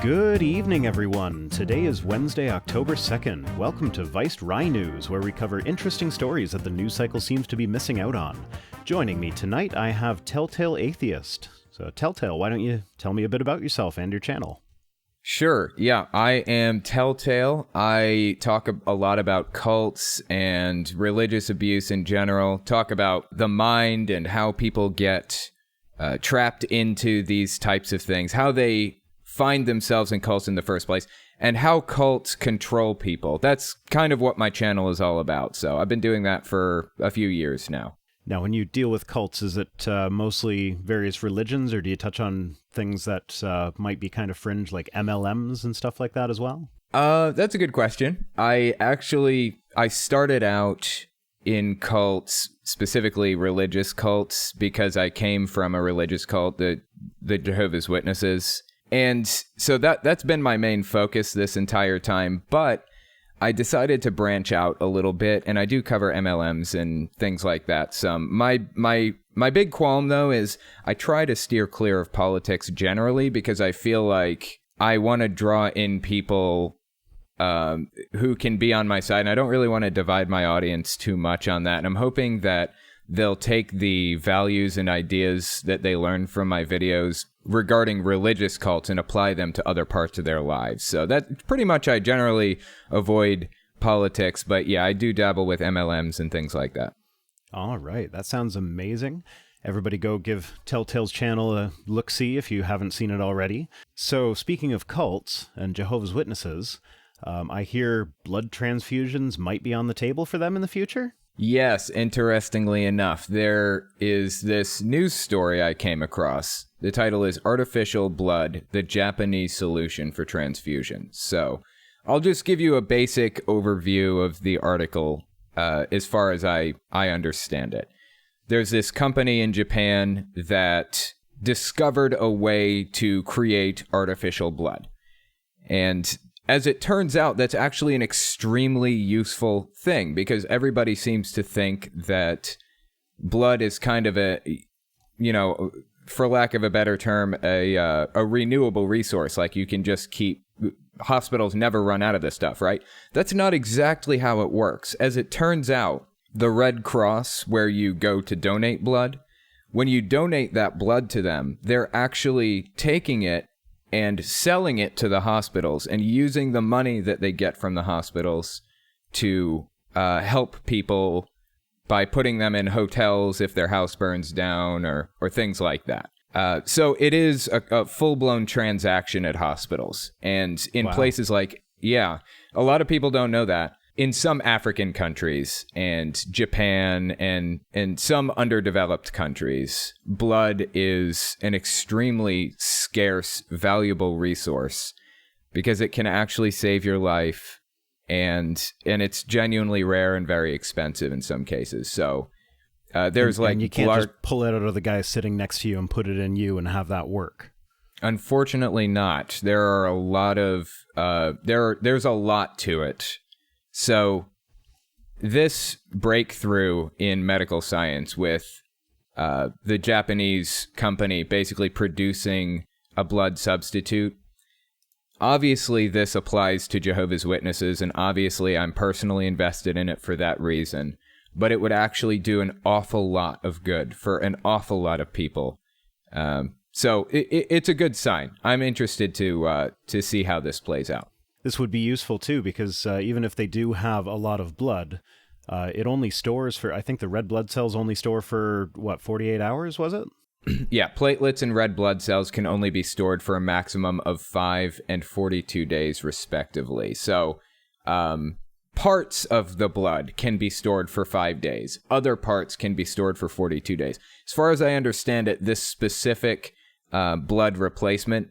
Good evening, everyone. Today is Wednesday, October 2nd. Welcome to RhiNews, where we cover interesting stories that the news cycle seems to be missing out on. Joining me tonight, I have TellTale Atheist. So, TellTale, why don't you tell me a bit about yourself and your channel? Sure. Yeah, I am TellTale. I talk a lot about cults and religious abuse in general, talk about the mind and how people get trapped into these types of things, how they find themselves in cults in the first place, and how cults control people. That's kind of what my channel is all about. So I've been doing that for a few years now. Now, when you deal with cults, is it mostly various religions, or do you touch on things that might be kind of fringe, like MLMs and stuff like that as well? That's a good question. I started out in cults, specifically religious cults, because I came from a religious cult, the Jehovah's Witnesses. And so that's been my main focus this entire time, but I decided to branch out a little bit, and I do cover MLMs and things like that some. My big qualm, though, is I try to steer clear of politics generally, because I feel like I want to draw in people who can be on my side, and I don't really want to divide my audience too much on that. And I'm hoping that they'll take the values and ideas that they learn from my videos regarding religious cults and apply them to other parts of their lives. So that pretty much, I generally avoid politics, but yeah, I do dabble with MLMs and things like that. All right, that sounds amazing. Everybody go give TellTale's channel a look-see if you haven't seen it already. So speaking of cults and Jehovah's Witnesses, I hear blood transfusions might be on the table for them in the future? Yes, interestingly enough, there is this news story I came across. The title is Artificial Blood, the Japanese Solution for Transfusion. So I'll just give you a basic overview of the article as far as I understand it. There's this company in Japan that discovered a way to create artificial blood. And as it turns out, that's actually an extremely useful thing, because everybody seems to think that blood is kind of a, for lack of a better term, a renewable resource. Like, you can just hospitals never run out of this stuff, right? That's not exactly how it works. As it turns out, the Red Cross, where you go to donate blood, when you donate that blood to them, they're actually taking it and selling it to the hospitals and using the money that they get from the hospitals to help people by putting them in hotels if their house burns down or things like that. So it is a full-blown transaction at hospitals. And in places like, a lot of people don't know that. In some African countries and Japan and some underdeveloped countries, blood is an extremely scarce, valuable resource because it can actually save your life, and it's genuinely rare and very expensive in some cases. So there's and you can't just pull it out of the guy sitting next to you and put it in you and have that work. Unfortunately not. There are a lot of there's a lot to it. So this breakthrough in medical science with the Japanese company basically producing a blood substitute, obviously this applies to Jehovah's Witnesses, and obviously I'm personally invested in it for that reason. But it would actually do an awful lot of good for an awful lot of people. So it's a good sign. I'm interested to see how this plays out. This would be useful, too, because even if they do have a lot of blood, it only stores for, I think the red blood cells only store for, 48 hours, was it? Yeah, platelets and red blood cells can only be stored for a maximum of 5 and 42 days, respectively. So parts of the blood can be stored for 5 days. Other parts can be stored for 42 days. As far as I understand it, this specific blood replacement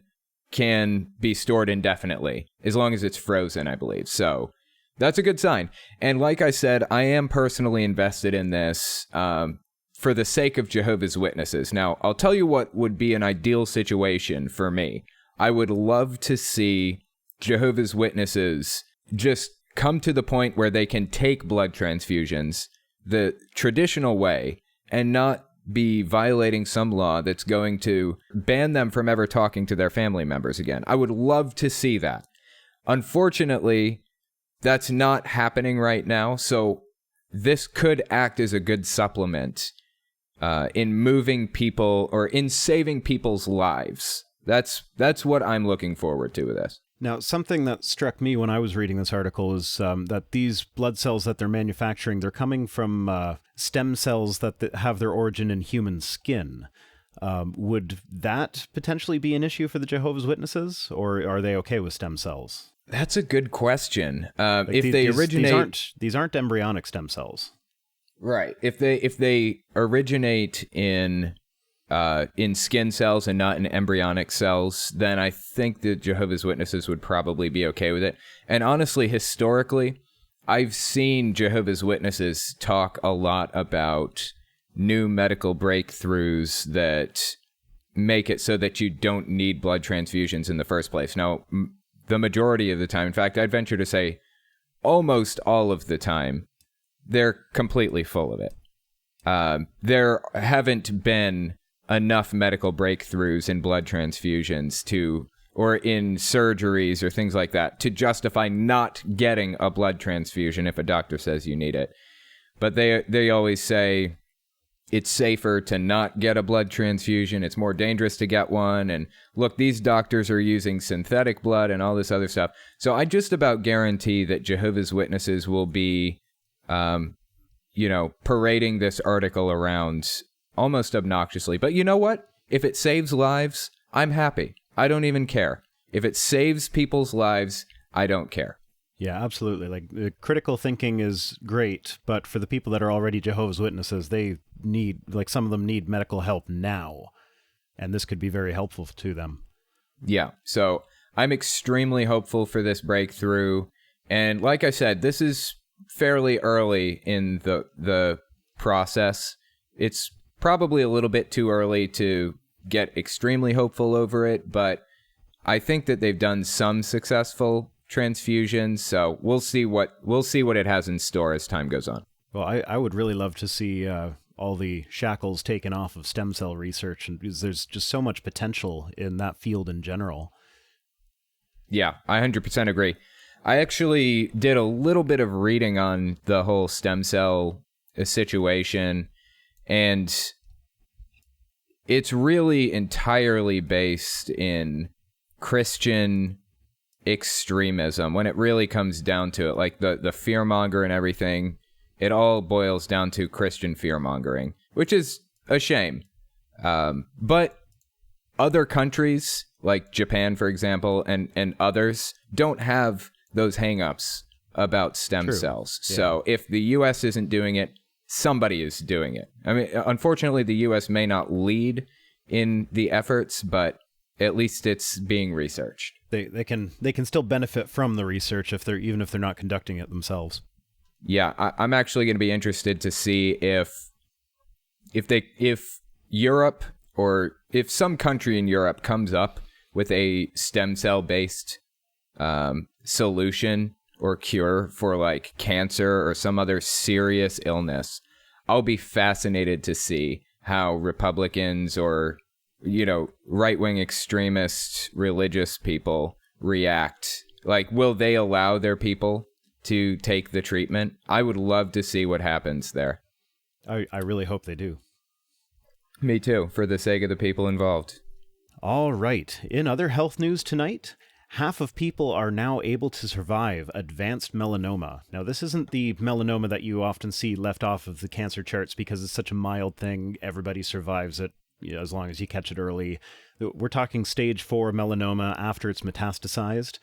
can be stored indefinitely, as long as it's frozen, I believe. So that's a good sign. And like I said, I am personally invested in this for the sake of Jehovah's Witnesses. Now, I'll tell you what would be an ideal situation for me. I would love to see Jehovah's Witnesses just come to the point where they can take blood transfusions the traditional way and not be violating some law that's going to ban them from ever talking to their family members again. I would love to see that. Unfortunately, that's not happening right now, so this could act as a good supplement in moving people or in saving people's lives. That's what I'm looking forward to with this. Now, something that struck me when I was reading this article is that these blood cells that they're manufacturing, they're coming from stem cells that have their origin in human skin. Would that potentially be an issue for the Jehovah's Witnesses, or are they okay with stem cells? That's a good question. Like If they originate, these aren't embryonic stem cells, right? If they originate in skin cells and not in embryonic cells, then I think the Jehovah's Witnesses would probably be okay with it. And honestly, historically, I've seen Jehovah's Witnesses talk a lot about new medical breakthroughs that make it so that you don't need blood transfusions in the first place. Now, the majority of the time, in fact, I'd venture to say almost all of the time, they're completely full of it. There haven't been enough medical breakthroughs in blood transfusions or in surgeries or things like that to justify not getting a blood transfusion if a doctor says you need it. But they always say it's safer to not get a blood transfusion. It's more dangerous to get one. And look, these doctors are using synthetic blood and all this other stuff. So I just about guarantee that Jehovah's Witnesses will be, parading this article around almost obnoxiously. But you know what? If it saves lives, I'm happy. I don't even care. If it saves people's lives, I don't care. Yeah, absolutely. Like, the critical thinking is great, but for the people that are already Jehovah's Witnesses, some of them need medical help now, and this could be very helpful to them. Yeah, so I'm extremely hopeful for this breakthrough, and like I said, this is fairly early in the process. It's probably a little bit too early to get extremely hopeful over it, but I think that they've done some successful transfusions, so we'll see what it has in store as time goes on. Well, I would really love to see all the shackles taken off of stem cell research, and because there's just so much potential in that field in general. Yeah, I 100% agree. I actually did a little bit of reading on the whole stem cell situation, and it's really entirely based in Christian extremism when it really comes down to it. Like the fearmonger and everything, it all boils down to Christian fearmongering, which is a shame. But other countries, like Japan, for example, and others, don't have those hangups about stem cells. Yeah. So if the U.S. isn't doing it, somebody is doing it. I mean, unfortunately, the U.S. may not lead in the efforts, but at least it's being researched. They can still benefit from the research even if they're not conducting it themselves. Yeah, I'm actually going to be interested to see if Europe, or if some country in Europe comes up with a stem cell based solution or cure for like cancer or some other serious illness. I'll be fascinated to see how Republicans or right-wing extremist religious people react. Like, will they allow their people to take the treatment? I would love to see what happens there. I really hope they do. Me too, for the sake of the people involved. All right. In other health news tonight, half of people are now able to survive advanced melanoma. Now, this isn't the melanoma that you often see left off of the cancer charts because it's such a mild thing. Everybody survives it. As long as you catch it early. We're talking stage 4 melanoma after it's metastasized.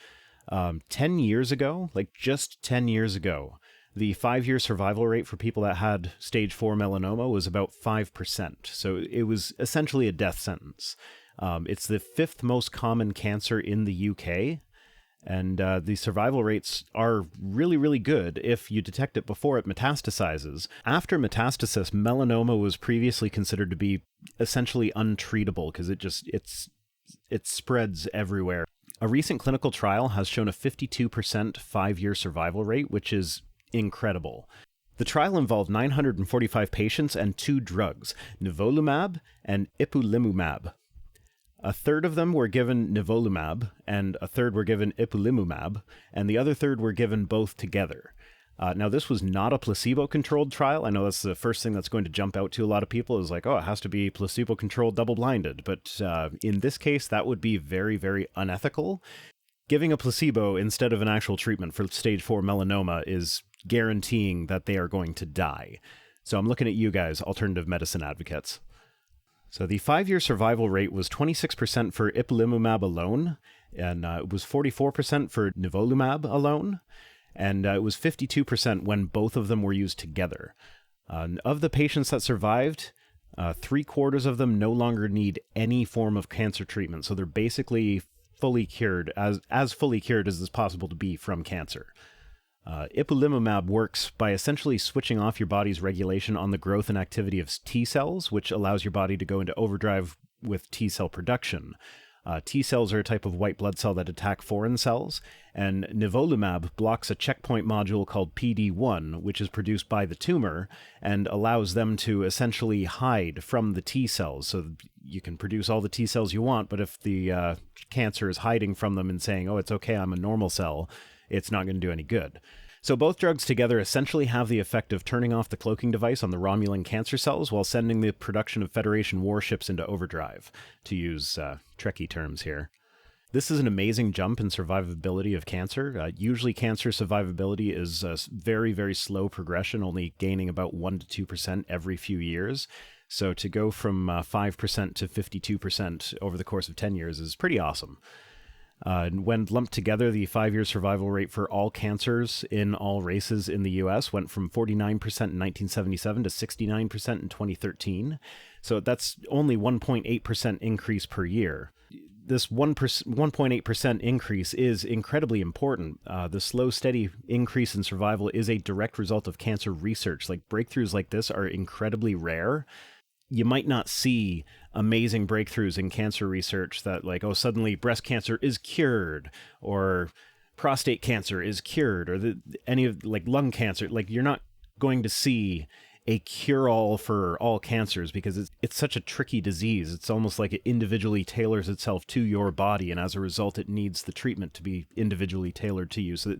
10 years ago, just 10 years ago, the 5-year survival rate for people that had stage 4 melanoma was about 5%. So it was essentially a death sentence. It's the 5th most common cancer in the UK. And the survival rates are really, really good if you detect it before it metastasizes. After metastasis, melanoma was previously considered to be essentially untreatable because it spreads everywhere. A recent clinical trial has shown a 52% 5-year survival rate, which is incredible. The trial involved 945 patients and 2 drugs, nivolumab and ipilimumab. A third of them were given nivolumab, and a third were given ipilimumab, and the other third were given both together. Now, this was not a placebo-controlled trial. I know that's the first thing that's going to jump out to a lot of people is like, oh, it has to be placebo-controlled, double-blinded. But in this case, that would be very, very unethical. Giving a placebo instead of an actual treatment for stage 4 melanoma is guaranteeing that they are going to die. So I'm looking at you guys, alternative medicine advocates. So the 5-year survival rate was 26% for ipilimumab alone, and it was 44% for nivolumab alone. And it was 52% when both of them were used together. Of the patients that survived, 3/4 of them no longer need any form of cancer treatment. So they're basically fully cured, as fully cured as is possible to be from cancer. Ipilimumab works by essentially switching off your body's regulation on the growth and activity of T cells, which allows your body to go into overdrive with T cell production. T cells are a type of white blood cell that attack foreign cells, and nivolumab blocks a checkpoint module called PD-1, which is produced by the tumor, and allows them to essentially hide from the T cells. So you can produce all the T cells you want, but if the cancer is hiding from them and saying, oh, it's okay, I'm a normal cell, it's not going to do any good. So both drugs together essentially have the effect of turning off the cloaking device on the Romulan cancer cells while sending the production of Federation warships into overdrive, to use Trekkie terms here. This is an amazing jump in survivability of cancer. Usually cancer survivability is a very, very slow progression, only gaining about 1% to 2% every few years. So to go from 5% to 52% over the course of 10 years is pretty awesome. When lumped together, the 5-year survival rate for all cancers in all races in the U.S. went from 49% in 1977 to 69% in 2013. So that's only 1.8% increase per year. This 1.8% increase is incredibly important. The slow, steady increase in survival is a direct result of cancer research. Like breakthroughs like this are incredibly rare. You might not see amazing breakthroughs in cancer research that like, oh, suddenly breast cancer is cured or prostate cancer is cured or any of like lung cancer. Like you're not going to see a cure-all for all cancers because it's such a tricky disease. It's almost like it individually tailors itself to your body, and as a result, it needs the treatment to be individually tailored to you. So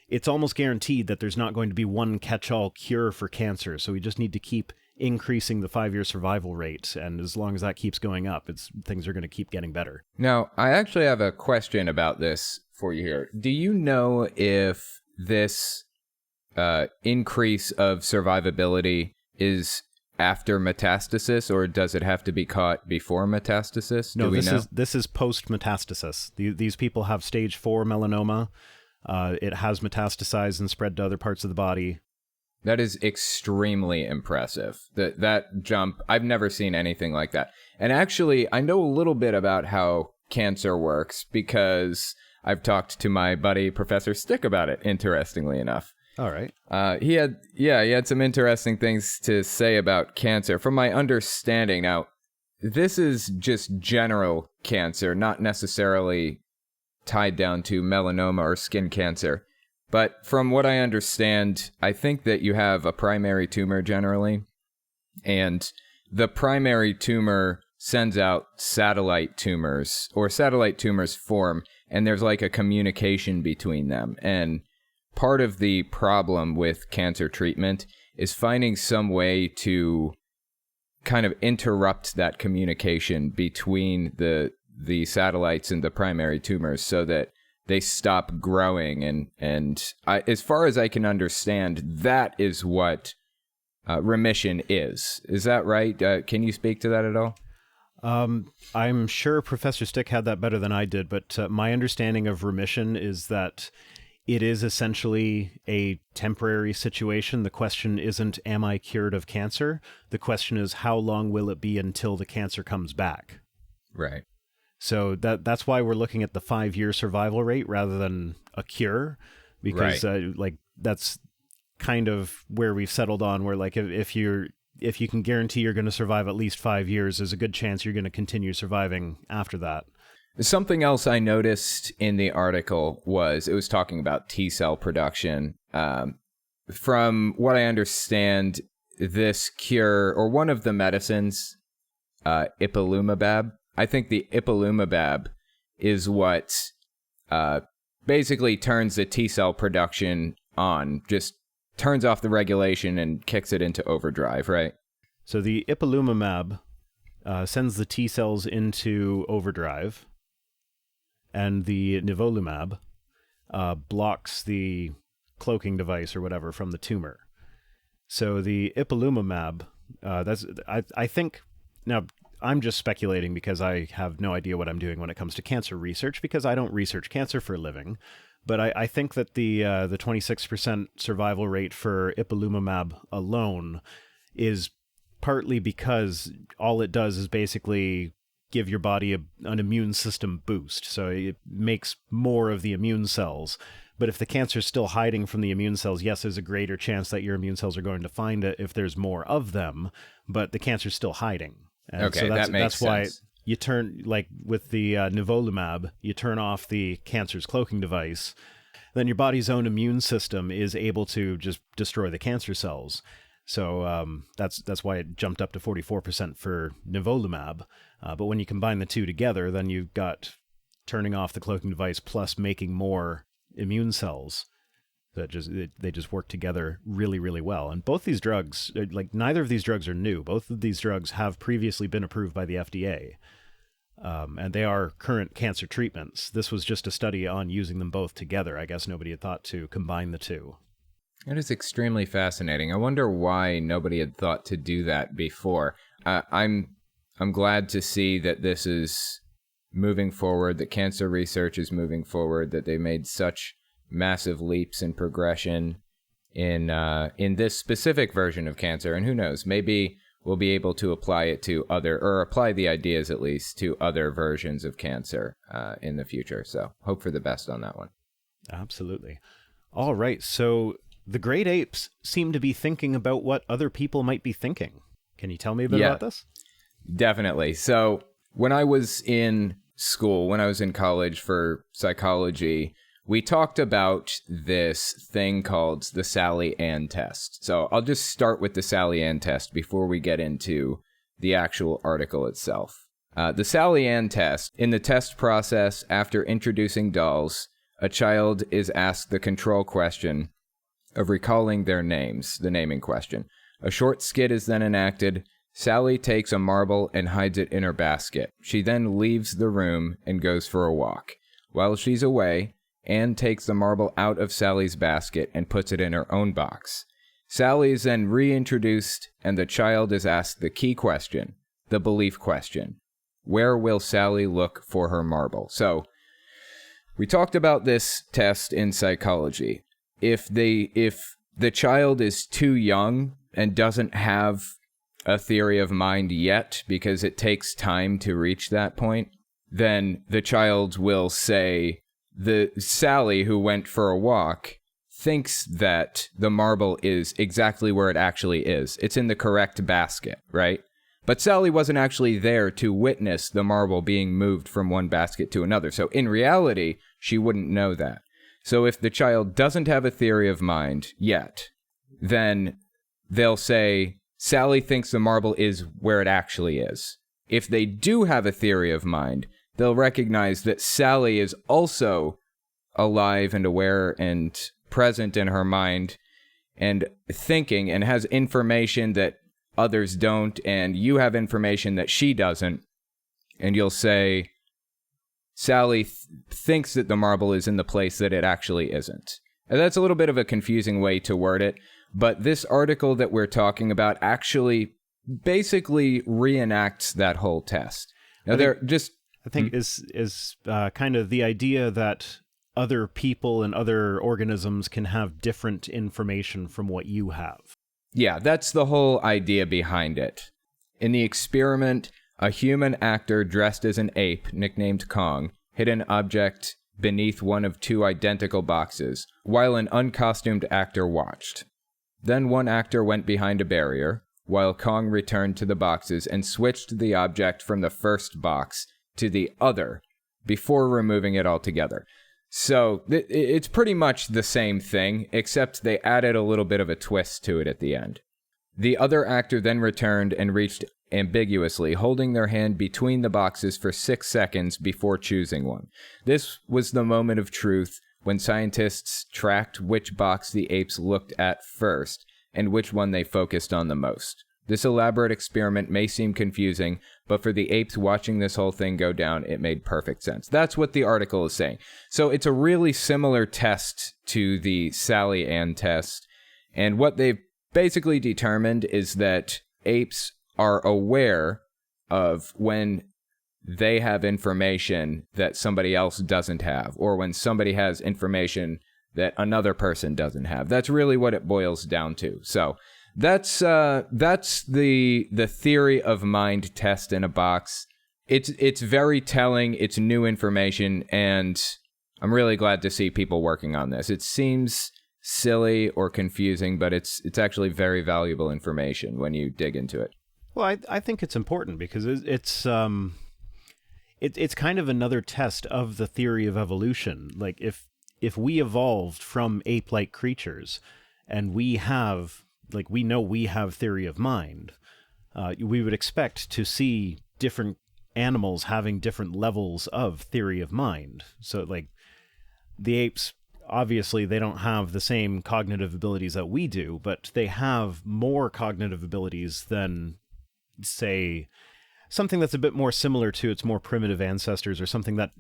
it's almost guaranteed that there's not going to be one catch-all cure for cancer. So we just need to keep increasing the 5-year survival rate, and as long as that keeps going up, things are going to keep getting better. Now, I actually have a question about this for you here. Do you know if this increase of survivability is after metastasis, or does it have to be caught before metastasis? No, this is post-metastasis. These people have stage 4 melanoma. It has metastasized and spread to other parts of the body. That is extremely impressive. That jump, I've never seen anything like that. And actually, I know a little bit about how cancer works because I've talked to my buddy Professor Stick about it, interestingly enough. All right. He had some interesting things to say about cancer. From my understanding, now, this is just general cancer, not necessarily tied down to melanoma or skin cancer. But from what I understand, I think that you have a primary tumor generally, and the primary tumor sends out satellite tumors, or satellite tumors form, and there's like a communication between them. And part of the problem with cancer treatment is finding some way to kind of interrupt that communication between the satellites and the primary tumors so that they stop growing. And as far as I can understand, that is what remission is. Is that right? Can you speak to that at all? I'm sure Professor Stick had that better than I did, but my understanding of remission is that it is essentially a temporary situation. The question isn't, am I cured of cancer? The question is, how long will it be until the cancer comes back? Right. So that's why we're looking at the 5-year survival rate rather than a cure, because like that's kind of where we've settled on. Where like if you can guarantee you're going to survive at least 5 years, there's a good chance you're going to continue surviving after that. Something else I noticed in the article was it was talking about T cell production from what I understand, this cure, or one of the medicines, ipilimumab, I think the ipilimumab is what basically turns the T-cell production on, just turns off the regulation and kicks it into overdrive, right? So the ipilimumab sends the T cells into overdrive, and the nivolumab blocks the cloaking device or whatever from the tumor. So the ipilimumab, I think, now I'm just speculating because I have no idea what I'm doing when it comes to cancer research, because I don't research cancer for a living. But I think that the 26% survival rate for ipilimumab alone is partly because all it does is basically give your body an immune system boost. So it makes more of the immune cells. But if the cancer's still hiding from the immune cells, yes, there's a greater chance that your immune cells are going to find it if there's more of them, but the cancer's still hiding. And okay, so that makes that's why sense. you turn, like with the nivolumab, you turn off the cancer's cloaking device, then your body's own immune system is able to just destroy the cancer cells. So that's why it jumped up to 44% for nivolumab. But when you combine the two together, then you've got turning off the cloaking device plus making more immune cells that they just work together really, really well. And both these drugs, like neither of these drugs are new. Both of these drugs have previously been approved by the FDA. And they are current cancer treatments. This was just a study on using them both together. I guess nobody had thought to combine the two. It is extremely fascinating. I wonder why nobody had thought to do that before. I'm glad to see that this is moving forward, that cancer research is moving forward, that they made such massive leaps in progression in this specific version of cancer. And who knows, maybe we'll be able to apply it to apply the ideas at least to other versions of cancer in the future. So hope for the best on that one. Absolutely. All right. So the great apes seem to be thinking about what other people might be thinking. Can you tell me a bit about this? Definitely. So when I was in school, when I was in college for psychology, we talked about this thing called the Sally Ann test. So I'll just start with the Sally Ann test before we get into the actual article itself. The Sally Ann test, in the test process, after introducing dolls, a child is asked the control question of recalling their names, the naming question. A short skit is then enacted. Sally takes a marble and hides it in her basket. She then leaves the room and goes for a walk. While she's away, Anne takes the marble out of Sally's basket and puts it in her own box. Sally is then reintroduced, and the child is asked the key question, the belief question. Where will Sally look for her marble? So, we talked about this test in psychology. If the child is too young and doesn't have a theory of mind yet, because it takes time to reach that point, then the child will say, the Sally who went for a walk thinks that the marble is exactly where it actually is. It's in the correct basket, right? But Sally wasn't actually there to witness the marble being moved from one basket to another. So in reality, she wouldn't know that. So if the child doesn't have a theory of mind yet, then they'll say, Sally thinks the marble is where it actually is. If they do have a theory of mind, they'll recognize that Sally is also alive and aware and present in her mind and thinking and has information that others don't, and you have information that she doesn't, and you'll say, Sally thinks that the marble is in the place that it actually isn't. And that's a little bit of a confusing way to word it, but this article that we're talking about actually basically reenacts that whole test. Now, I think is kind of the idea that other people and other organisms can have different information from what you have. Yeah, that's the whole idea behind it. In the experiment, a human actor dressed as an ape, nicknamed Kong, hid an object beneath one of two identical boxes, while an uncostumed actor watched. Then one actor went behind a barrier, while Kong returned to the boxes and switched the object from the first box to the other before removing it altogether. So it's pretty much the same thing, except they added a little bit of a twist to it at the end. The other actor then returned and reached ambiguously, holding their hand between the boxes for 6 seconds before choosing one. This was the moment of truth when scientists tracked which box the apes looked at first and which one they focused on the most. This elaborate experiment may seem confusing, but for the apes watching this whole thing go down, it made perfect sense. That's what the article is saying. So it's a really similar test to the Sally Ann test, and what they've basically determined is that apes are aware of when they have information that somebody else doesn't have, or when somebody has information that another person doesn't have. That's really what it boils down to. So that's the theory of mind test in a box. It's very telling. It's new information, and I'm really glad to see people working on this. It seems silly or confusing, but it's actually very valuable information when you dig into it. Well, I think it's important because it's kind of another test of the theory of evolution. Like if we evolved from ape-like creatures, and we know we have theory of mind, we would expect to see different animals having different levels of theory of mind. So like the apes, obviously they don't have the same cognitive abilities that we do, but they have more cognitive abilities than, say, something that's a bit more similar to its more primitive ancestors, or something that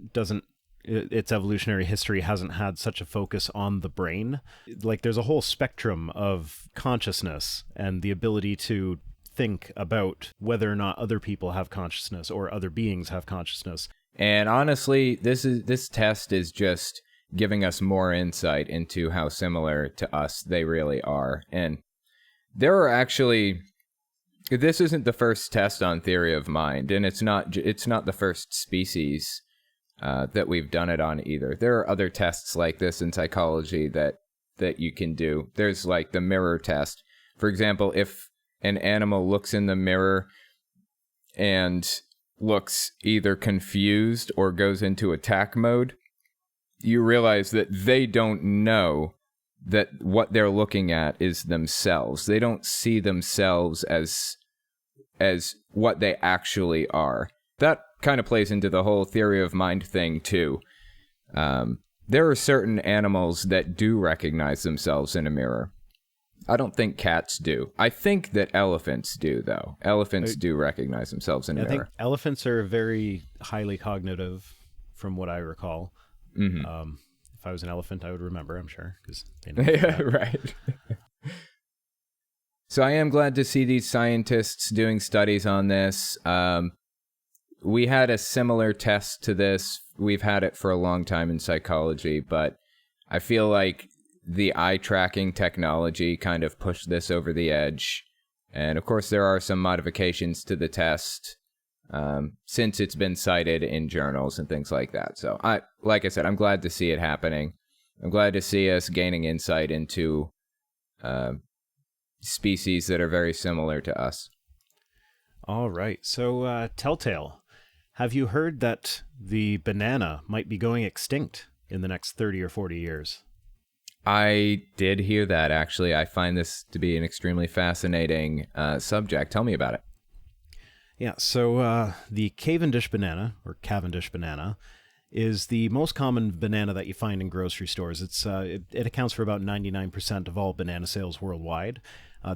its evolutionary history hasn't had such a focus on the brain. Like there's a whole spectrum of consciousness and the ability to think about whether or not other people have consciousness or other beings have consciousness. And honestly, this test is just giving us more insight into how similar to us they really are. And there are actually, this isn't the first test on theory of mind, and it's not the first species that we've done it on either. There are other tests like this in psychology that you can do. There's like the mirror test. For example, if an animal looks in the mirror and looks either confused or goes into attack mode, you realize that they don't know that what they're looking at is themselves. They don't see themselves as what they actually are. That kind of plays into the whole theory of mind thing too. There are certain animals that do recognize themselves in a mirror. I don't think cats do. I think that elephants do, though. Elephants do recognize themselves in a mirror. I think elephants are very highly cognitive, from what I recall. Mm-hmm. If I was an elephant, I would remember, I'm sure, because they know yeah, right. So I am glad to see these scientists doing studies on this. We had a similar test to this. We've had it for a long time in psychology, but I feel like the eye tracking technology kind of pushed this over the edge. And of course, there are some modifications to the test since it's been cited in journals and things like that. So like I said, I'm glad to see it happening. I'm glad to see us gaining insight into species that are very similar to us. All right. So, TellTale, have you heard that the banana might be going extinct in the next 30 or 40 years? I did hear that, actually. I find this to be an extremely fascinating subject. Tell me about it. Yeah, so the Cavendish banana, or Cavendish banana, is the most common banana that you find in grocery stores. It accounts for about 99% of all banana sales worldwide.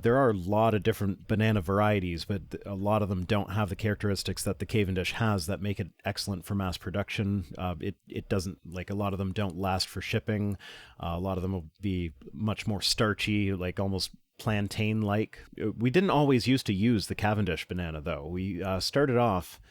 There are a lot of different banana varieties, but a lot of them don't have the characteristics that the Cavendish has that make it excellent for mass production. It doesn't, like, a lot of them don't last for shipping. A lot of them will be much more starchy, like almost plantain-like. We didn't always used to use the Cavendish banana, though. We started off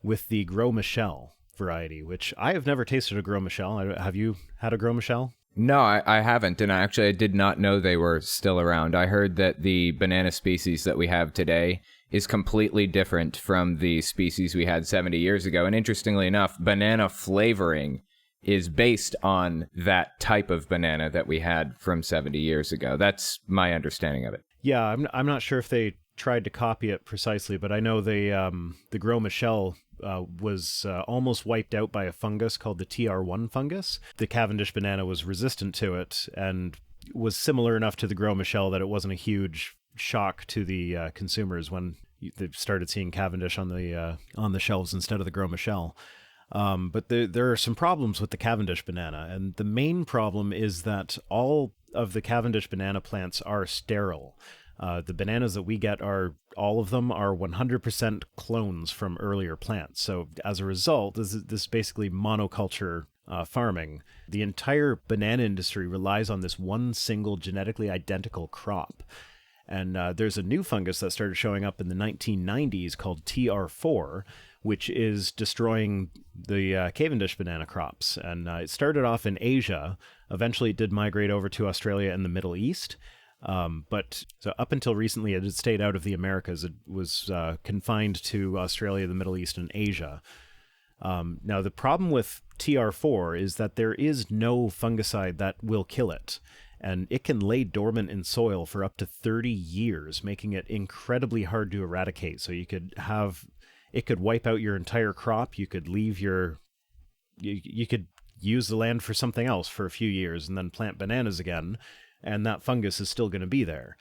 with the Gros Michel variety, which I have never tasted a Gros Michel. Have you had a Gros Michel? No, I haven't, and I did not know they were still around. I heard that the banana species that we have today is completely different from the species we had 70 years ago, and interestingly enough, banana flavoring is based on that type of banana that we had from 70 years ago. That's my understanding of it. Yeah, I'm not sure if they tried to copy it precisely, but I know the Gros Michel was almost wiped out by a fungus called the TR1 fungus. The Cavendish banana was resistant to it and was similar enough to the Gros Michel that it wasn't a huge shock to the consumers when they started seeing Cavendish on the shelves instead of the Gros Michel. But there are some problems with the Cavendish banana, and the main problem is that all of the Cavendish banana plants are sterile. The bananas that we get all of them are 100% clones from earlier plants. So as a result, this is basically monoculture farming. The entire banana industry relies on this one single genetically identical crop. And there's a new fungus that started showing up in the 1990s called TR4, which is destroying the Cavendish banana crops. And it started off in Asia. Eventually it did migrate over to Australia and the Middle East. But so up until recently, it had stayed out of the Americas. It was confined to Australia, the Middle East, and Asia. Now, the problem with TR4 is that there is no fungicide that will kill it. And it can lay dormant in soil for up to 30 years, making it incredibly hard to eradicate. So it could wipe out your entire crop. You could you could use the land for something else for a few years and then plant bananas again, and that fungus is still going to be there.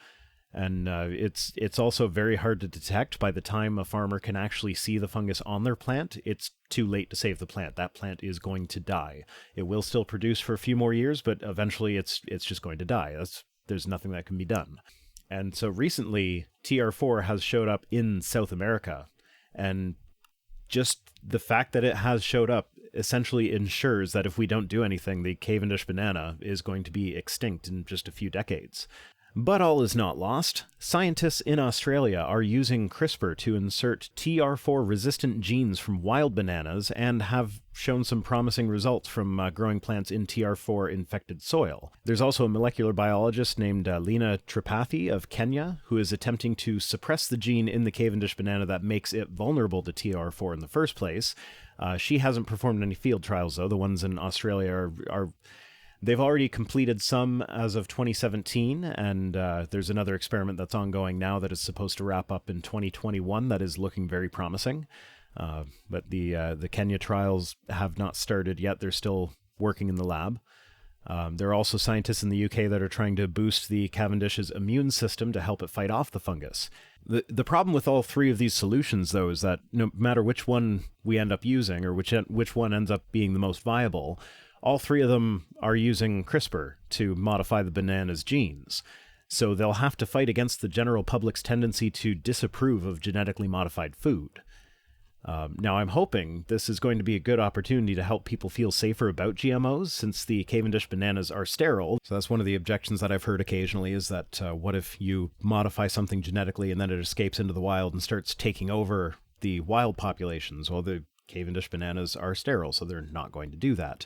And it's also very hard to detect. By the time a farmer can actually see the fungus on their plant, it's too late to save the plant. That plant is going to die. It will still produce for a few more years, but eventually it's just going to die. There's nothing that can be done. And so recently, TR4 has showed up in South America, and just the fact that it has showed up essentially ensures that if we don't do anything, the Cavendish banana is going to be extinct in just a few decades. But all is not lost. Scientists in Australia are using CRISPR to insert TR4-resistant genes from wild bananas and have shown some promising results from growing plants in TR4-infected soil. There's also a molecular biologist named Lina Tripathi of Kenya who is attempting to suppress the gene in the Cavendish banana that makes it vulnerable to TR4 in the first place. She hasn't performed any field trials, though. The ones in Australia are they've already completed some as of 2017, and there's another experiment that's ongoing now that is supposed to wrap up in 2021 that is looking very promising. But the Kenya trials have not started yet. They're still working in the lab. There are also scientists in the UK that are trying to boost the Cavendish's immune system to help it fight off the fungus. The problem with all three of these solutions, though, is that no matter which one we end up using or which one ends up being the most viable, all three of them are using CRISPR to modify the banana's genes. So they'll have to fight against the general public's tendency to disapprove of genetically modified food. Now, I'm hoping this is going to be a good opportunity to help people feel safer about GMOs, since the Cavendish bananas are sterile. So that's one of the objections that I've heard occasionally, is that what if you modify something genetically and then it escapes into the wild and starts taking over the wild populations? Well, the Cavendish bananas are sterile, so they're not going to do that.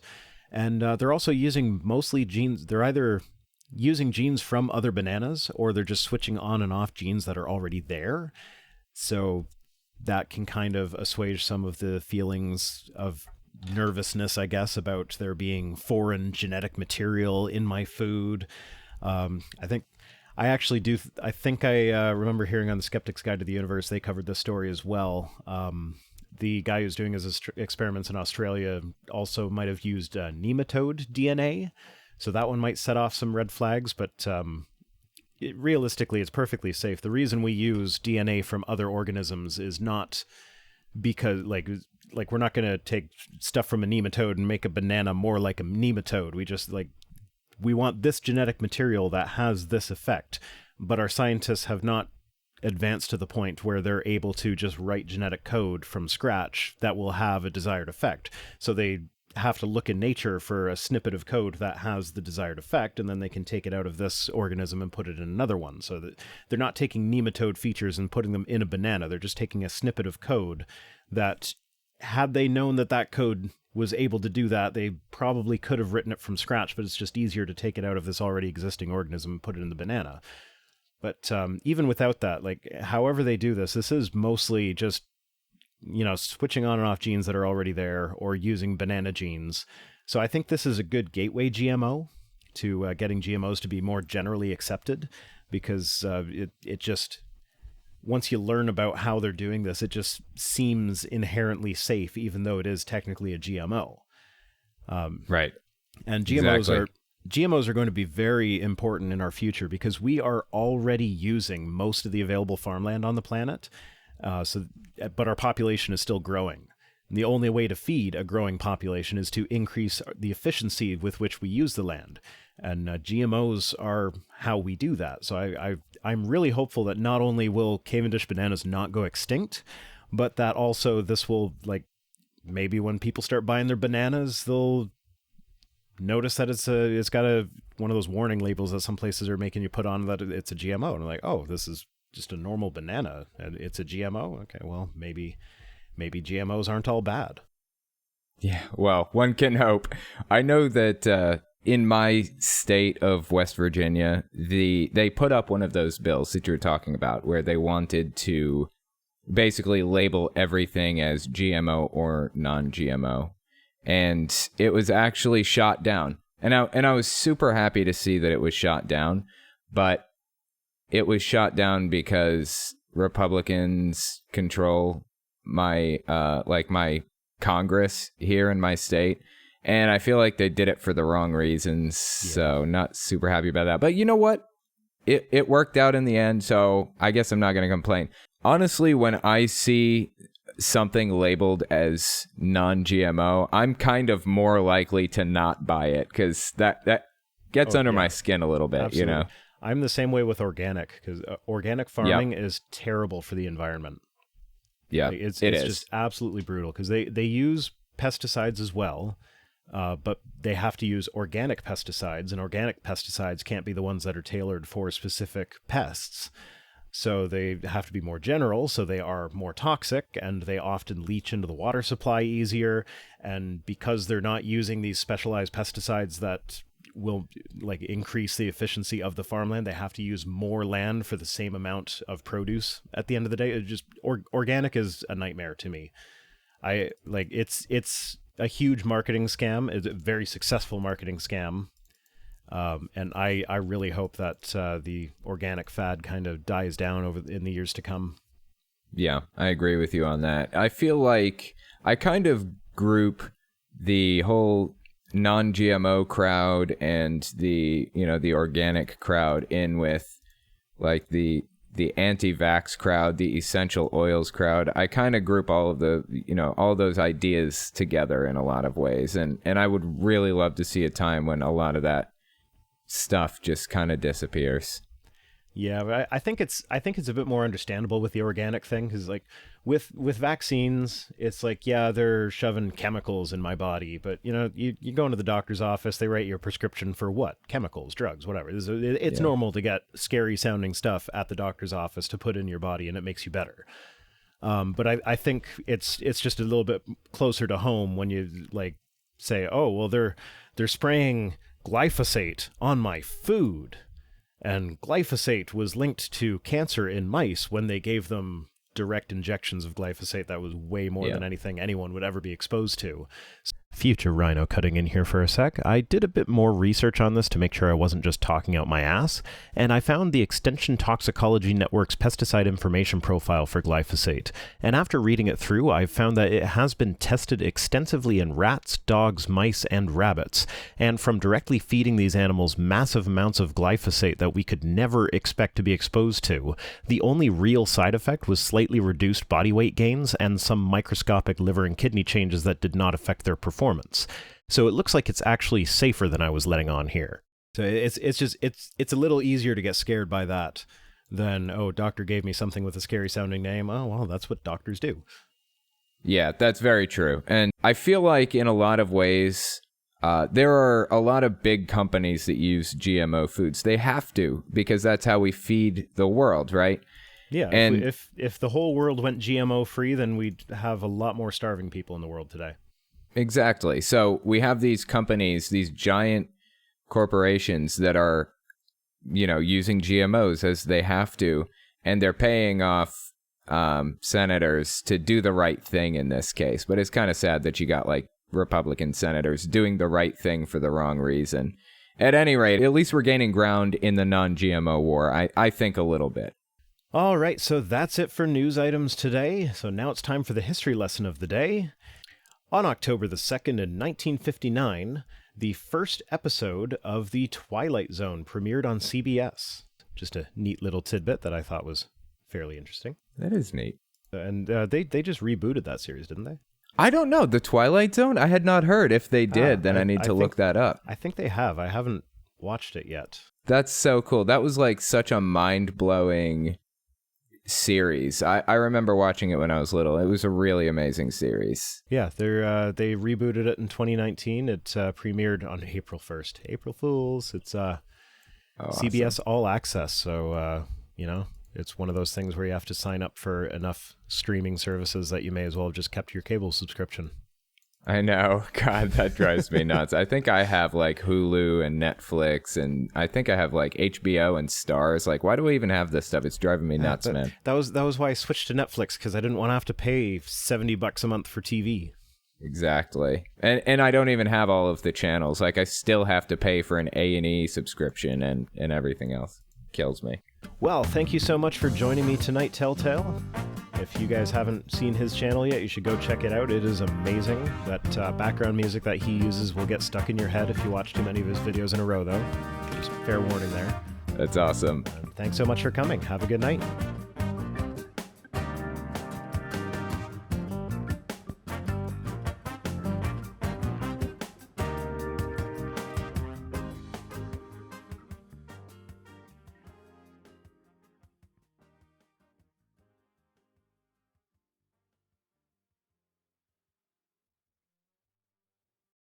And they're also using mostly genes. They're either using genes from other bananas, or they're just switching on and off genes that are already there. So that can kind of assuage some of the feelings of nervousness, I guess, about there being foreign genetic material in my food. I think I remember hearing on the Skeptic's Guide to the Universe, they covered this story as well. The guy who's doing his experiments in Australia also might have used nematode DNA. So that one might set off some red flags, but realistically, it's perfectly safe. The reason we use DNA from other organisms is not because, like we're not going to take stuff from a nematode and make a banana more like a nematode. We want this genetic material that has this effect. But our scientists have not advanced to the point where they're able to just write genetic code from scratch that will have a desired effect. So they have to look in nature for a snippet of code that has the desired effect, and then they can take it out of this organism and put it in another one. So that they're not taking nematode features and putting them in a banana. They're just taking a snippet of code that, had they known that code was able to do that, they probably could have written it from scratch, but it's just easier to take it out of this already existing organism and put it in the banana. But even without that, however they do this is mostly just, switching on and off genes that are already there, or using banana genes. So I think this is a good gateway GMO to getting GMOs to be more generally accepted, because it just, once you learn about how they're doing this, it just seems inherently safe, even though it is technically a GMO. Right. And Exactly. GMOs are going to be very important in our future because we are already using most of the available farmland on the planet. But our population is still growing. And the only way to feed a growing population is to increase the efficiency with which we use the land. And GMOs are how we do that. So I'm really hopeful that not only will Cavendish bananas not go extinct, but that also this will, like, maybe when people start buying their bananas, they'll notice that it's got one of those warning labels that some places are making you put on that it's a GMO. And I'm like, oh, this is just a normal banana and it's a GMO. Okay, well, maybe GMOs aren't all bad. Yeah, well, one can hope. I know that in my state of West Virginia, they put up one of those bills that you were talking about where they wanted to basically label everything as GMO or non-GMO. And it was actually shot down. And I was super happy to see that it was shot down, but it was shot down because Republicans control my my Congress here in my state, and I feel like they did it for the wrong reasons. Yeah. So not super happy about that. But you know what? It worked out in the end, so I guess I'm not going to complain. Honestly, when I see something labeled as non-GMO, I'm kind of more likely to not buy it because that gets under my skin a little bit. Absolutely. You know, I'm the same way with organic because organic farming is terrible for the environment. Yeah, like, it's just absolutely brutal because they use pesticides as well, but they have to use organic pesticides, and organic pesticides can't be the ones that are tailored for specific pests. So they have to be more general, so they are more toxic, and they often leach into the water supply easier. And because they're not using these specialized pesticides that will like increase the efficiency of the farmland, they have to use more land for the same amount of produce at the end of the day. It just organic is a nightmare to me. It's a huge marketing scam. It's a very successful marketing scam. And I really hope that the organic fad kind of dies down in the years to come. Yeah, I agree with you on that. I feel like I kind of group the whole non-GMO crowd and the organic crowd in with like the anti-vax crowd, the essential oils crowd. I kind of group all of all those ideas together in a lot of ways. And I would really love to see a time when a lot of that stuff just kind of disappears. Yeah, but I think it's a bit more understandable with the organic thing because like with vaccines, it's like, yeah, they're shoving chemicals in my body, but you go into the doctor's office, they write your prescription for what? Chemicals, drugs, whatever. It's normal to get scary sounding stuff at the doctor's office to put in your body, and it makes you better. But I think it's just a little bit closer to home when you like say, oh well, they're spraying glyphosate on my food. And glyphosate was linked to cancer in mice when they gave them direct injections of glyphosate. That was way more than anything anyone would ever be exposed to. Future Rhino cutting in here for a sec. I did a bit more research on this to make sure I wasn't just talking out my ass, and I found the Extension Toxicology Network's pesticide information profile for glyphosate. And after reading it through, I found that it has been tested extensively in rats, dogs, mice, and rabbits. And from directly feeding these animals massive amounts of glyphosate that we could never expect to be exposed to, the only real side effect was slightly reduced body weight gains and some microscopic liver and kidney changes that did not affect their performance. So it looks like it's actually safer than I was letting on here. So it's a little easier to get scared by that than, oh, doctor gave me something with a scary sounding name. Oh, well, that's what doctors do. Yeah, that's very true. And I feel like in a lot of ways, there are a lot of big companies that use GMO foods. They have to, because that's how we feed the world, right? Yeah, and if the whole world went GMO free, then we'd have a lot more starving people in the world today. Exactly. So we have these companies, these giant corporations that are, using GMOs as they have to, and they're paying off senators to do the right thing in this case. But it's kind of sad that you got like Republican senators doing the right thing for the wrong reason. At any rate, at least we're gaining ground in the non-GMO war, I think a little bit. All right, so that's it for news items today. So now it's time for the history lesson of the day. On October the 2nd in 1959, the first episode of The Twilight Zone premiered on CBS. Just a neat little tidbit that I thought was fairly interesting. That is neat. And they just rebooted that series, didn't they? I don't know. The Twilight Zone? I had not heard. If they did, then I need to look that up. I think they have. I haven't watched it yet. That's so cool. That was like such a mind-blowing series. I remember watching it when I was little. It was a really amazing series. Yeah, they rebooted it in 2019. It premiered on April 1st. April Fools. It's CBS All Access, so it's one of those things where you have to sign up for enough streaming services that you may as well have just kept your cable subscription. I know. God, that drives me nuts. I think I have like Hulu and Netflix, and I think I have like HBO and Stars. Like, why do we even have this stuff? It's driving me nuts, man. That was why I switched to Netflix, because I didn't want to have to pay $70 a month for TV. Exactly. And I don't even have all of the channels. Like, I still have to pay for an A&E subscription and everything else. Kills me. Well, thank you so much for joining me tonight, TellTale. If you guys haven't seen his channel yet, you should go check it out. It is amazing. That background music that he uses will get stuck in your head if you watch too many of his videos in a row, though. Just fair warning there. That's awesome. Thanks so much for coming. Have a good night.